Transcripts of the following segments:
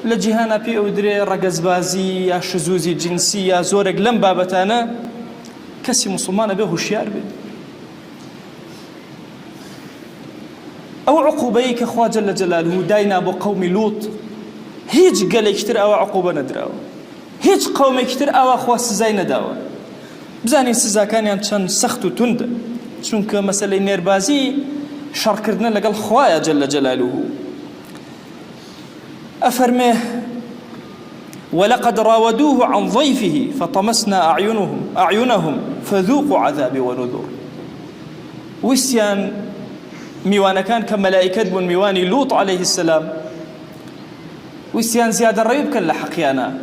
لجهانا بي أودري رقزبازي يا شذوذي جنسي يا زورق لم بابتانا كسي مسلمان به هشيار به أو عقوبيك أخوة جل جلاله داينا أبو قوم لوط هيج قال يكتر أو عقوبة ندراو هيج قوم يكتر أو أخوة سزاي نداو بزاني سزا كان ينشان سخت تند چونك مسألة نيربازي شر كردنا لقال خوايا جل جلاله أفرمه ولقد راودوه عن ضيفه فطمسنا أعينهم فذوقوا عذابي ونذور ويسيان ميوانا كان كملائكة بن ميواني لوط عليه السلام ويسيان زيادة الريب كان لحقيانا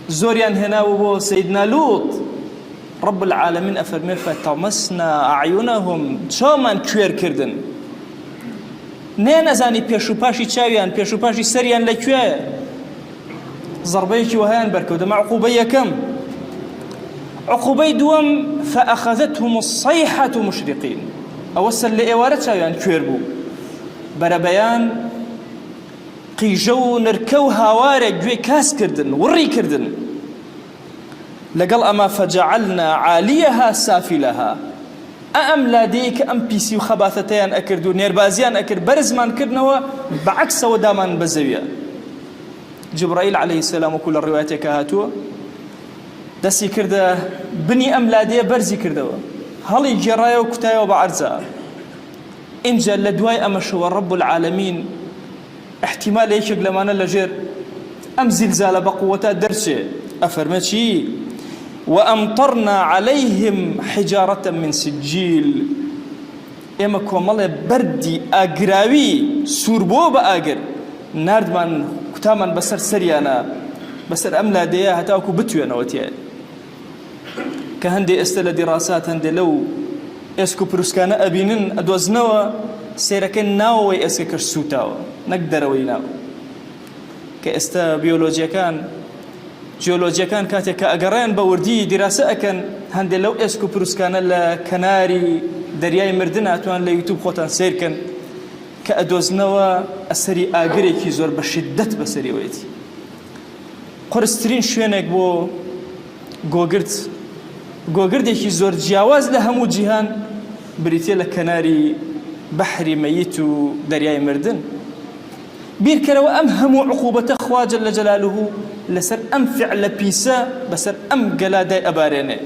زوريان هنا وبو سيدنا لوط رب العالمين أفرمي فطمسنا أعينهم شومان كوير كردن نين أزاني بيشو باشي تشاويان بيشو باشي سريان لكوير ضربيك وهيان بركو دم عقوبية كم عقوبي دوم فأخذتهم الصيحة مشرقين أوصل لإوارة تشاويان كويربو بربيان قيجو نركو هاوارك جوي كاس كردن وري كردن لقل أما فجعلنا عاليها سافلها أم لديك أم بيسي وخباثتين أكردو نيربازيان أكر برزمان كردنوا بعكس ودامان بزوية جبرائيل عليه السلام وكل الروايات كهاتوا دسي كرده بني أم لديه برزي كردوا هل جرايا وكتايا وبعرزا إن جل لدواي أمشوا رب العالمين احتمال يشق لما نلجر أم زلزال بقوة درسه أفرمتشي وأمطرنا عليهم حجارة من سجيل إما كومالي بردي أقراوي سوربو بأقر ناردمان كتامان بسر سريانا بسر أملا ديا هتاوكو بتوينا وتيا كهندي استل دراسات هندي لو اسكو بروسكانا أبينن أدوزنوا سيركن ناوي اسكر سوتاو نقدر ويناو كاستا بيولوجيا كان جيولوجيا كان كاتك أجرين بوردي دراسة أكن هندي لو اسكو بروسكانا لكناري درياي مردنا أتوان ليوتيوب خوتان سيركن كأدوزنوا السري آجري كي زور بشدة بسري ويتي قرسترين شوينك بو جوجرت كي زور جواز لهمو جهان بريتي لكناري بحري ميت درياي مردن بيركلو أمهم عقوبة أخوة جل جلاله لسر أم فعل بيسا بسر أم قلادة أبارينه